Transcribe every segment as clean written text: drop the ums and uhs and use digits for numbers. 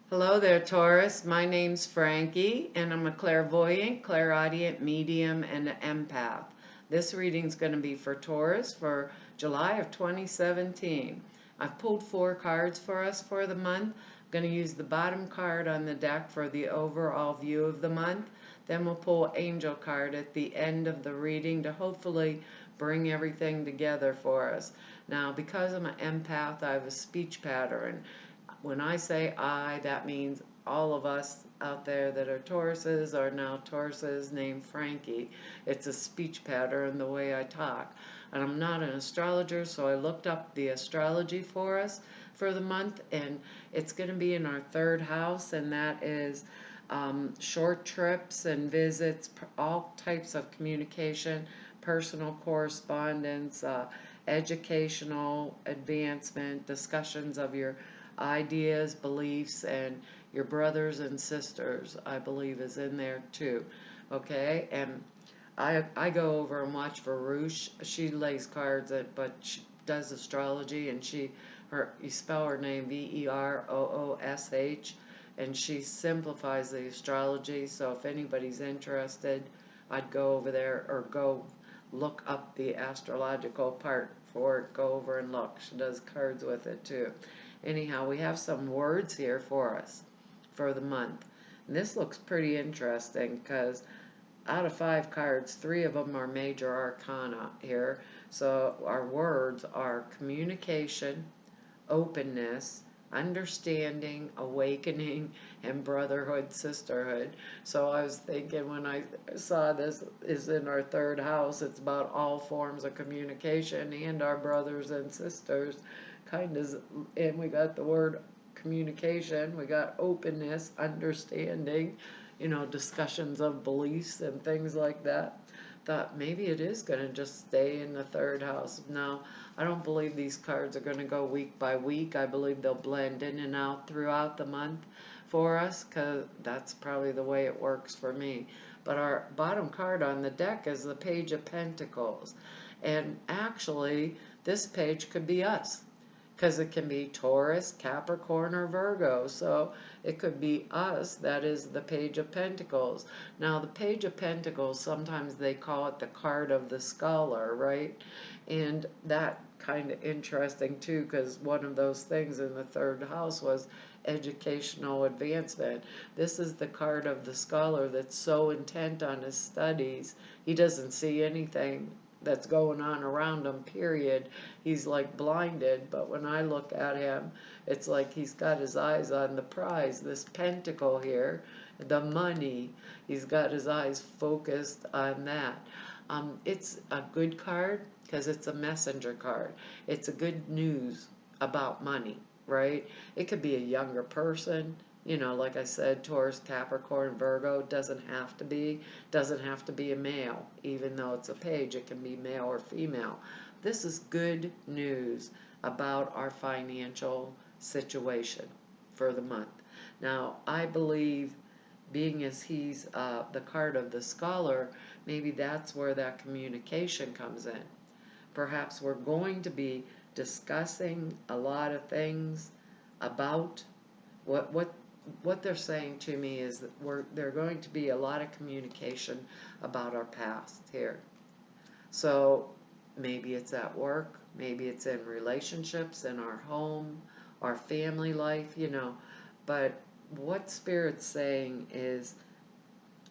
Hello there, Taurus. My name's Frankie, and I'm a clairvoyant, clairaudient, medium, and an empath. This reading's going to be for Taurus for July of 2017. I've pulled 4 cards for us for the month. I'm going to use the bottom card on the deck for the overall view of the month. Then we'll pull Angel card at the end of the reading to hopefully bring everything together for us. Now, because I'm an empath, I have a speech pattern. When I say I, that means all of us out there that are Tauruses are now Tauruses named Frankie. It's a speech pattern, the way I talk. And I'm not an astrologer, so I looked up the astrology for us for the month, and it's going to be in our third house, and that is short trips and visits, all types of communication, personal correspondence, educational advancement, discussions of your ideas, beliefs, and your brothers and sisters, I believe, is in there too. Okay, and I go over and watch for Roosh. She lays cards, but she does astrology, and you spell her name Veroosh, and she simplifies the astrology. So if anybody's interested, I'd go over there or go look up the astrological part for it. Go over and look. She does cards with it too. Anyhow, we have some words here for us for the month. And this looks pretty interesting because out of 5 cards, 3 of them are major arcana here. So our words are communication, openness, understanding, awakening, and brotherhood, sisterhood. So I was thinking when I saw this is in our third house, it's about all forms of communication and our brothers and sisters. Kind of, and we got the word communication, we got openness, understanding, discussions of beliefs and things like that. Thought maybe it is going to just stay in the third house. Now, I don't believe these cards are going to go week by week. I believe they'll blend in and out throughout the month for us because that's probably the way it works for me. But our bottom card on the deck is the Page of Pentacles. And actually, this page could be us because it can be Taurus, Capricorn, or Virgo. So it could be us, that is the Page of Pentacles. Now, the Page of Pentacles, sometimes they call it the card of the scholar, right? And that kind of interesting too, because one of those things in the third house was educational advancement. This is the card of the scholar that's so intent on his studies, he doesn't see anything that's going on around him, period. He's like blinded, but when I look at him, it's like he's got his eyes on the prize, this pentacle here, the money. He's got his eyes focused on that. It's a good card because it's a messenger card. It's a good news about money, right? It could be a younger person, like I said, Taurus, Capricorn, Virgo. Doesn't have to be a male. Even though it's a page, it can be male or female. This is good news about our financial situation for the month. Now, I believe, being as he's the card of the scholar, maybe that's where that communication comes in. Perhaps we're going to be discussing a lot of things about what they're saying to me is that there are going to be a lot of communication about our past here. So maybe it's at work, maybe it's in relationships, in our home, our family life, but what Spirit's saying is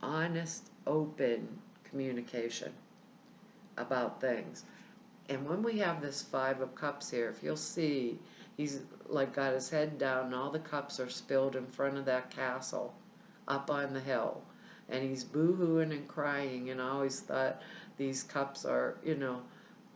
honest, open communication about things. And when we have this 5 of Cups here, if you'll see, he's like got his head down and all the cups are spilled in front of that castle up on the hill. And he's boo-hooing and crying, and I always thought these cups are,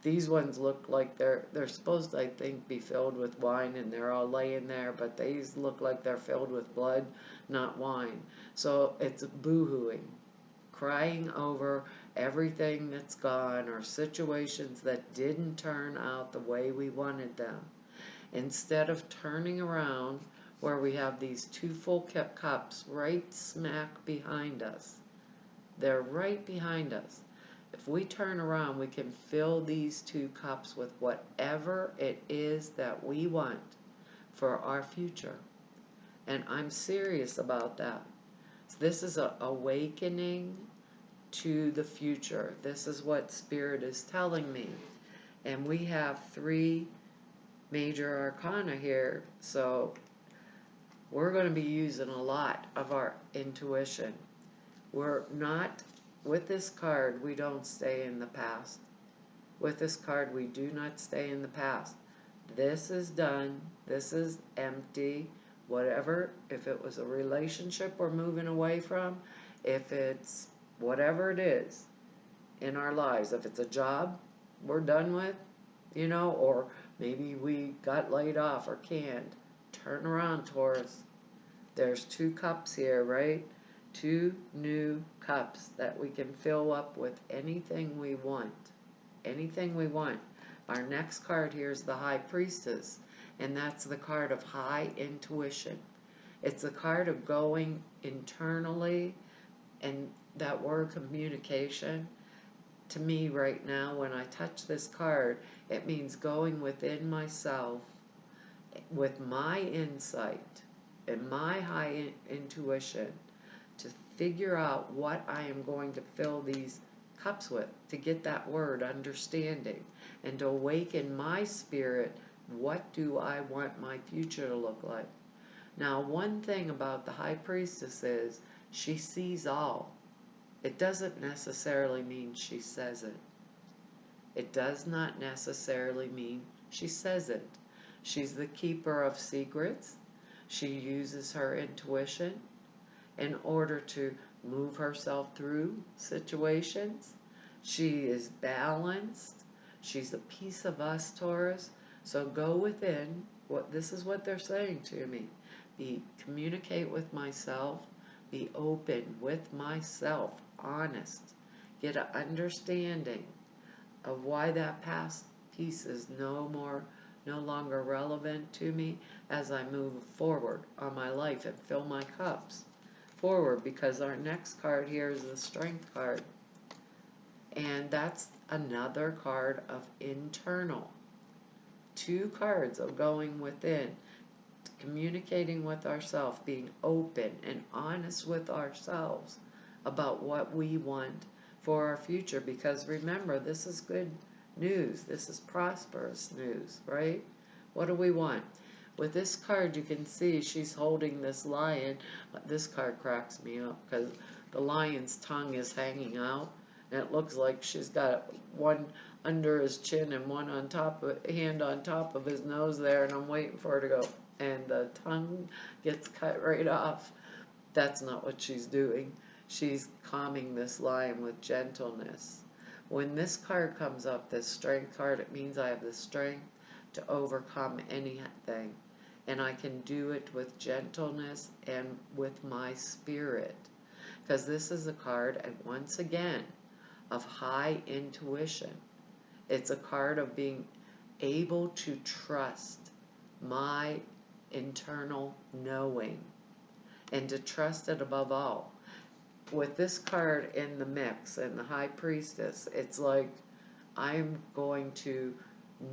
these ones look like they're supposed to, I think, be filled with wine, and they're all laying there, but these look like they're filled with blood, not wine. So it's boo-hooing, crying over everything that's gone or situations that didn't turn out the way we wanted them. Instead of turning around where we have these 2 full cups right smack behind us, they're right behind us. If we turn around, we can fill these 2 cups with whatever it is that we want for our future. And I'm serious about that. This is a awakening to the future. This is what Spirit is telling me. And we have 3 major arcana here, so we're going to be using a lot of our intuition. We're not, with this card, we don't stay in the past. With this card, we do not stay in the past. This is done. This is empty. Whatever, if it was a relationship we're moving away from, if it's whatever it is in our lives, if it's a job we're done with, or maybe we got laid off or canned. Turn around, Taurus. There's 2 cups here, right? 2 new cups that we can fill up with anything we want. Anything we want. Our next card here is the High Priestess, and that's the card of high intuition. It's the card of going internally, and that word communication, to me right now, when I touch this card, it means going within myself with my insight and my high intuition to figure out what I am going to fill these cups with, to get that word understanding, and to awaken my spirit. What do I want my future to look like? Now, one thing about the High Priestess is she sees all. It doesn't necessarily mean she says it. It does not necessarily mean she says it. She's the keeper of secrets. She uses her intuition in order to move herself through situations. She is balanced. She's a piece of us, Taurus. So go within. This is what they're saying to me. Communicate with myself. Be open with myself, honest. Get an understanding of why that past piece is no longer relevant to me as I move forward on my life and fill my cups forward, because our next card here is the Strength card. And that's another card of internal. 2 cards of going within, communicating with ourselves, being open and honest with ourselves about what we want for our future. Because remember, this is good news. This is prosperous news, right? What do we want? With this card, you can see she's holding this lion. This card cracks me up because the lion's tongue is hanging out, and it looks like she's got one under his chin and one hand on top of his nose there, and I'm waiting for her to go, and the tongue gets cut right off. That's not what she's doing. She's calming this lion with gentleness. When this card comes up, this Strength card, it means I have the strength to overcome anything. And I can do it with gentleness and with my spirit. Because this is a card, and once again, of high intuition. It's a card of being able to trust my internal knowing, and to trust it above all. With this card in the mix and the High Priestess, it's like I'm going to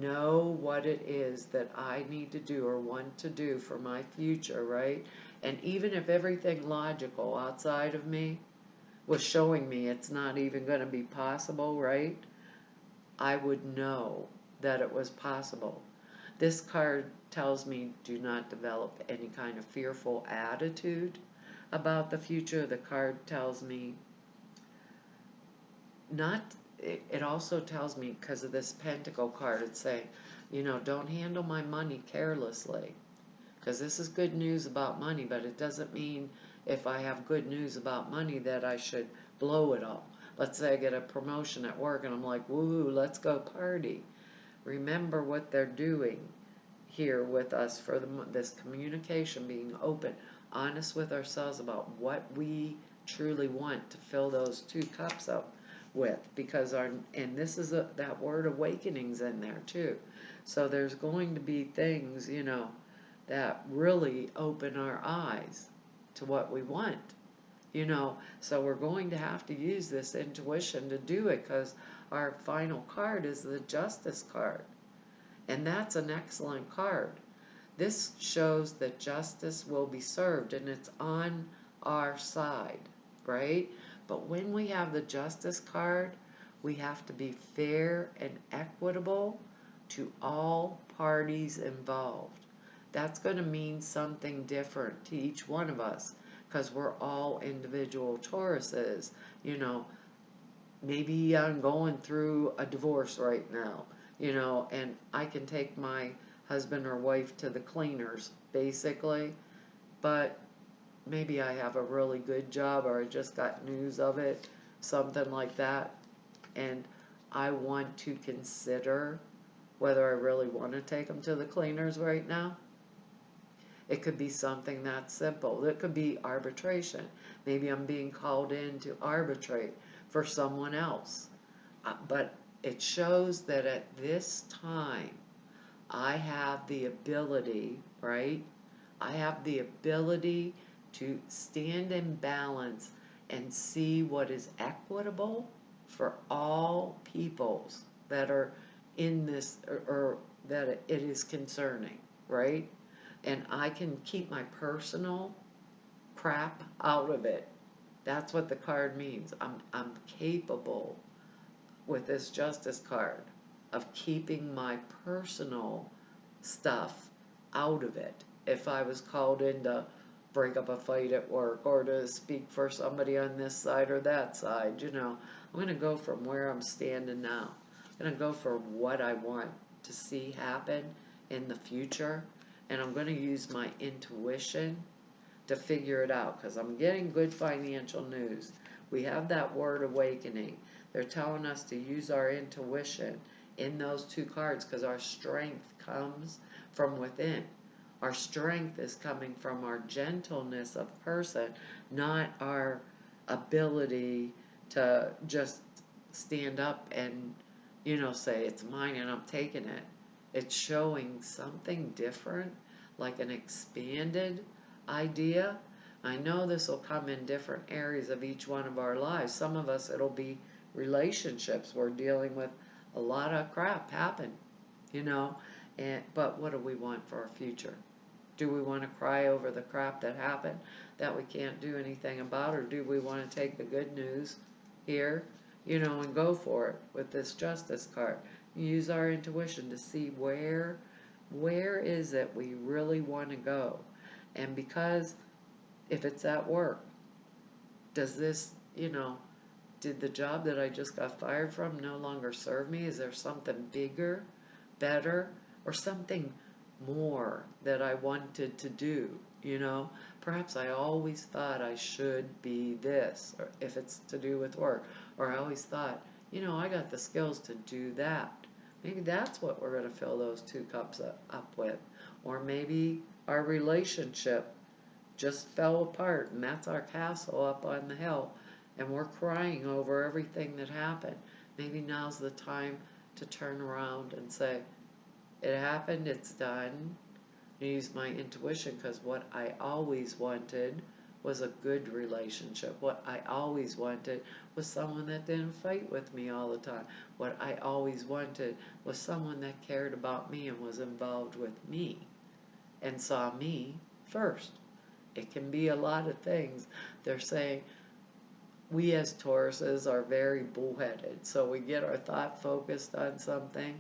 know what it is that I need to do or want to do for my future, right? And even if everything logical outside of me was showing me it's not even going to be possible, right? I would know that it was possible. This card tells me do not develop any kind of fearful attitude about the future. The card tells me not, it also tells me, because of this Pentacle card, it's saying, don't handle my money carelessly. Because this is good news about money, but it doesn't mean if I have good news about money that I should blow it all. Let's say I get a promotion at work and I'm like, woo, let's go party. Remember what they're doing here with us for this communication, being open, honest with ourselves about what we truly want to fill those 2 cups up with. Because and this is that word awakening's in there too. So there's going to be things, that really open our eyes to what we want. So we're going to have to use this intuition to do it, because our final card is the Justice card. And that's an excellent card. this shows that justice will be served and it's on our side, right? But when we have the justice card, we have to be fair and equitable to all parties involved. That's going to mean something different to each one of us because we're all individual Tauruses. You know, maybe I'm going through a divorce right now, and I can take my husband or wife to the cleaners, basically, but maybe I have a really good job or I just got news of it, something like that, and I want to consider whether I really want to take them to the cleaners right now. It could be something that simple. It could be arbitration. Maybe I'm being called in to arbitrate for someone else. But it shows that at this time, I have the ability, right? I have the ability to stand in balance and see what is equitable for all peoples that are in this, or that it is concerning, right? And I can keep my personal crap out of it. That's what the card means. I'm capable with this justice card of keeping my personal stuff out of it. If I was called in to break up a fight at work or to speak for somebody on this side or that side, I'm going to go from where I'm standing now. I'm going to go for what I want to see happen in the future, and I'm going to use my intuition to figure it out because I'm getting good financial news. We have that word awakening. They're telling us to use our intuition in those two cards because our strength comes from within. Our strength is coming from our gentleness of person, not our ability to just stand up and, say it's mine and I'm taking it. It's showing something different, like an expanded idea. I know this will come in different areas of each one of our lives. Some of us, it'll be relationships. We're dealing with a lot of crap happen, but what do we want for our future? Do we want to cry over the crap that happened that we can't do anything about, or do we want to take the good news here, and go for it with this justice card? Use our intuition to see where is it we really want to go. And because if it's at work, does this, did the job that I just got fired from no longer serve me? Is there something bigger, better, or something more that I wanted to do? Perhaps I always thought I should be this, or if it's to do with work, or I always thought, I got the skills to do that. Maybe that's what we're going to fill those two cups up with. Or maybe our relationship just fell apart and that's our castle up on the hill and we're crying over everything that happened. Maybe now's the time to turn around and say, it happened, it's done. Use my intuition because what I always wanted was a good relationship. What I always wanted was someone that didn't fight with me all the time. What I always wanted was someone that cared about me and was involved with me and saw me first. It can be a lot of things. They're saying we as Tauruses are very bullheaded, so we get our thought focused on something.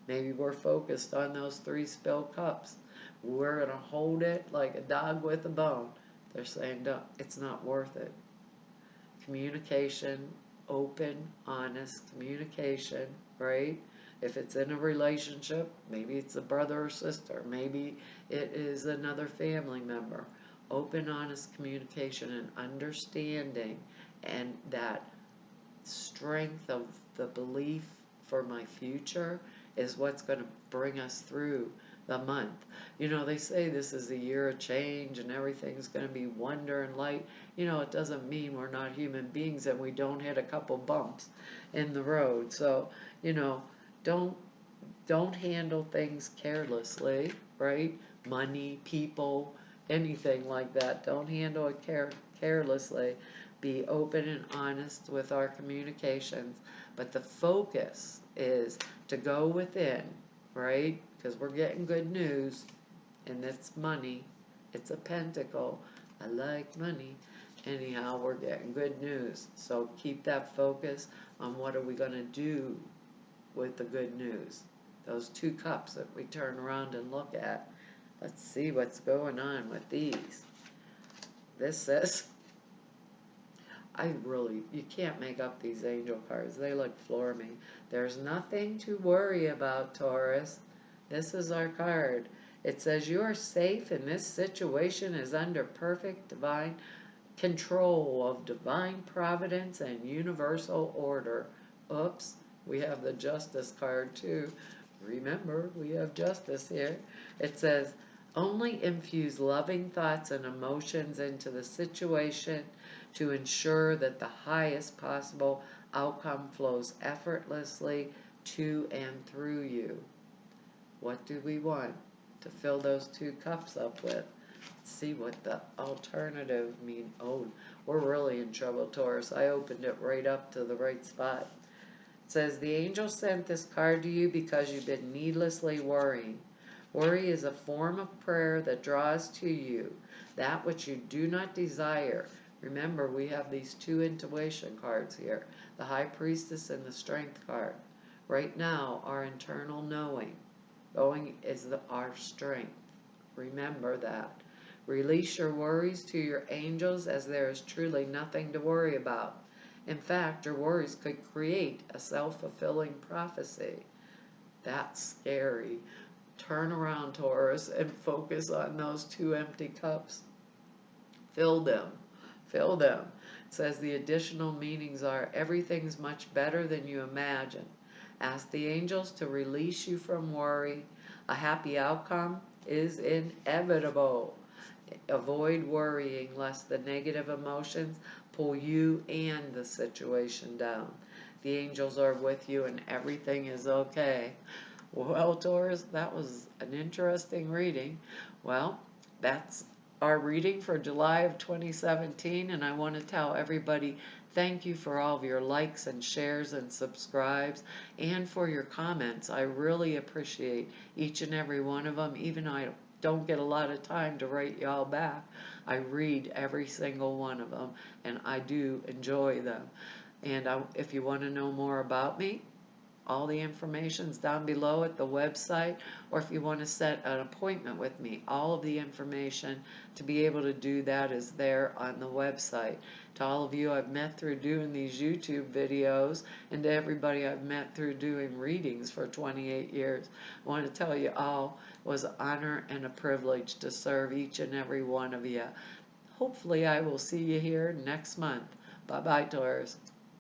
Maybe we're focused on those 3 spilled cups. We're going to hold it like a dog with a bone. They're saying, no, it's not worth it. Communication, open, honest communication, right? If it's in a relationship, maybe it's a brother or sister, maybe it is another family member. Open, honest communication and understanding, and that strength of the belief for my future is what's going to bring us through the month. They say this is a year of change and everything's going to be wonder and light. It doesn't mean we're not human beings and we don't hit a couple bumps in the road. So, don't handle things carelessly, right? Money, people, anything like that. Don't handle it carelessly. Be open and honest with our communications. But the focus is to go within, right? Because we're getting good news. and it's money. It's a pentacle. I like money. Anyhow, we're getting good news. So keep that focus on what are we going to do with the good news. Those 2 cups that we turn around and look at. Let's see what's going on with these. This says, you can't make up these angel cards. They look floor me. There's nothing to worry about, Taurus. This is our card. It says you are safe and this situation is under perfect divine control of divine providence and universal order. Oops, we have the justice card too. Remember, we have justice here. It says, only infuse loving thoughts and emotions into the situation to ensure that the highest possible outcome flows effortlessly to and through you. What do we want to fill those 2 cups up with? Let's see what the alternative mean. Oh, we're really in trouble, Taurus. I opened it right up to the right spot. It says, the angel sent this card to you because you've been needlessly worrying. Worry is a form of prayer that draws to you that which you do not desire. Remember, we have these 2 intuition cards here, the High Priestess and the Strength card. Right now, our internal knowing is our strength. Remember that. Release your worries to your angels, as there is truly nothing to worry about. In fact, your worries could create a self-fulfilling prophecy. That's scary. Turn around, Taurus, and focus on those 2 empty cups. Fill them. Fill them. It says the additional meanings are, everything's much better than you imagine. Ask the angels to release you from worry. A happy outcome is inevitable. Avoid worrying lest the negative emotions pull you and the situation down. The angels are with you and everything is okay. Well, Taurus, that was an interesting reading. Well, that's our reading for July of 2017, and I want to tell everybody thank you for all of your likes and shares and subscribes and for your comments. I really appreciate each and every one of them, even though I don't get a lot of time to write y'all back. I read every single one of them, and I do enjoy them. And if you want to know more about me, all the information's down below at the website, or if you want to set an appointment with me, all of the information to be able to do that is there on the website. To all of you I've met through doing these YouTube videos, and to everybody I've met through doing readings for 28 years, I want to tell you all it was an honor and a privilege to serve each and every one of you. Hopefully I will see you here next month. Bye-bye, Taurus.